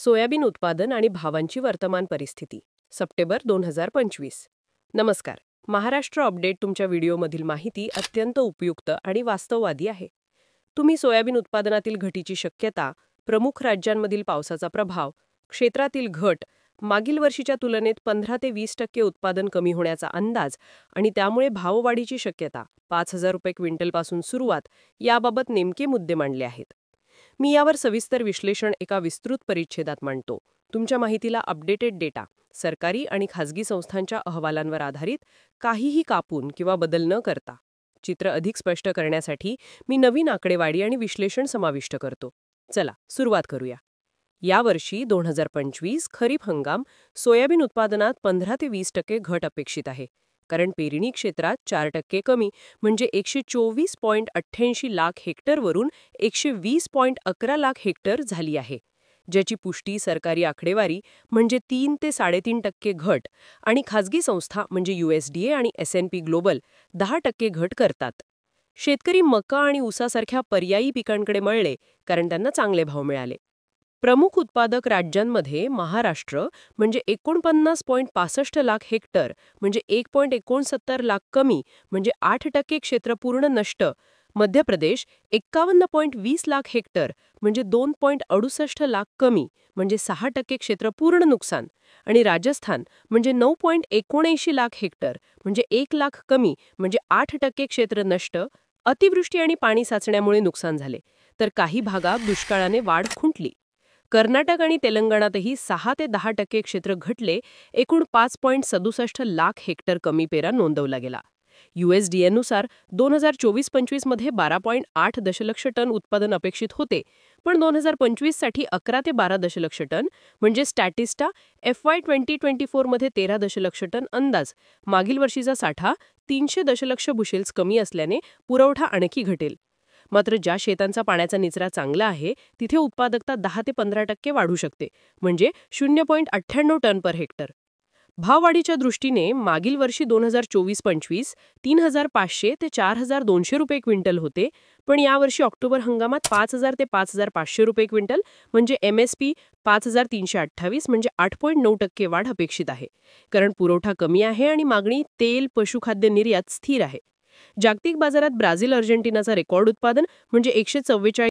Soybean उत्पादन आणि भावांची वर्तमान परिस्थिती सप्टेंबर 2025. नमस्कार. महाराष्ट्र अपडेट तुमच्या व्हिडिओमधील माहिती अत्यंत उपयुक्त आणि वास्तववादी आहे. तुम्ही सोयाबीन उत्पादनातील घटीची शक्यता, प्रमुख राज्यांमधील पावसाचा प्रभाव, क्षेत्रातील घट, मागील वर्षीच्या तुलनेत 15 ते 20% उत्पादन कमी होण्याचा अंदाज आणि त्यामुळे भाववाढीची शक्यता 5,000 रुपये क्विंटलपासून सुरुवात याबाबत नेमके मुद्दे मांडले आहेत. मी यावर सविस्तर विश्लेषण एका विस्तृत परिच्छेदात मांडतो. तुमच्या माहितीला अपडेटेड डेटा, सरकारी आणि खासगी संस्थांच्या अहवालांवर आधारित, काहीही कापून किंवा बदल न करता. चित्र अधिक स्पष्ट करण्यासाठी मी नवीन आकडेवारी आणि विश्लेषण समाविष्ट करतो. चला सुरुवात करूया. यावर्षी 2025 खरीप हंगाम सोयाबीन उत्पादनात 15 ते 20% घट अपेक्षित आहे. कारण पेरणी क्षेत्रात 4% कमी म्हणजे 124.88 लाख हेक्टरवरून 120.11 लाख हेक्टर झाली आहे, ज्याची पुष्टी सरकारी आकडेवारी म्हणजे 3 ते 3.5% घट आणि खासगी संस्था म्हणजे USDA आणि S&P ग्लोबल 10% घट करतात. शेतकरी मका आणि ऊसासारख्या पर्यायी पिकांकडे वळले कारण त्यांना चांगले भाव मिळाले. प्रमुख उत्पादक राज्यांमध्ये महाराष्ट्र म्हणजे 49.65 लाख हेक्टर म्हणजे 1.69 लाख कमी म्हणजे 8% क्षेत्र पूर्ण नष्ट, मध्य प्रदेश 51.20 लाख हेक्टर म्हणजे 2.68 लाख कमी म्हणजे 6% क्षेत्र पूर्ण नुकसान आणि राजस्थान म्हणजे 9.79 लाख हेक्टर म्हणजे 1 लाख कमी म्हणजे 8% क्षेत्र नष्ट, अतिवृष्टी आणि पाणी साचण्यामुळे नुकसान झाले, तर काही भागात दुष्काळाने वाढ खुंटली. कर्नाटक आणि तेलंगणातही 6 ते 10% क्षेत्र घटले, एकूण 5.67 लाख हेक्टर कमी पेरा नोंदवला गेला. USDA नुसार 2024-25 मध्ये 12.8 दशलक्ष टन उत्पादन अपेक्षित होते, पण 2025 साठी 11 ते 12 दशलक्ष टन म्हणजे स्टॅटिस्टा FY 2024 मध्ये 13 दशलक्ष टन अंदाज. मागील वर्षीचा साठा 300 दशलक्ष बुशेल्स कमी असल्याने पुरवठा आणखी घटेल. मात्र ज्या शेतांचा पाण्याचा निचरा चांगला आहे तिथे उत्पादकता 10 ते 15% वाढू शकते, म्हणजे 0.98 टन पर हेक्टर. भाववाढीच्या दृष्टीने मागील वर्षी 2024-25 3,500 ते 4,200 रुपये क्विंटल होते, पण यावर्षी ऑक्टोबर हंगामात 5,000 ते 5,500 रुपये क्विंटल म्हणजे MSP 5,328 म्हणजे 8.9% वाढ अपेक्षित आहे. कारण पुरवठा कमी आहे आणि मागणी तेल, पशुखाद्य निर्यात स्थिर आहे. जागतिक बाजारात ब्राझील, अर्जेंटिनाचा रेकॉर्ड उत्पादन म्हणजे 144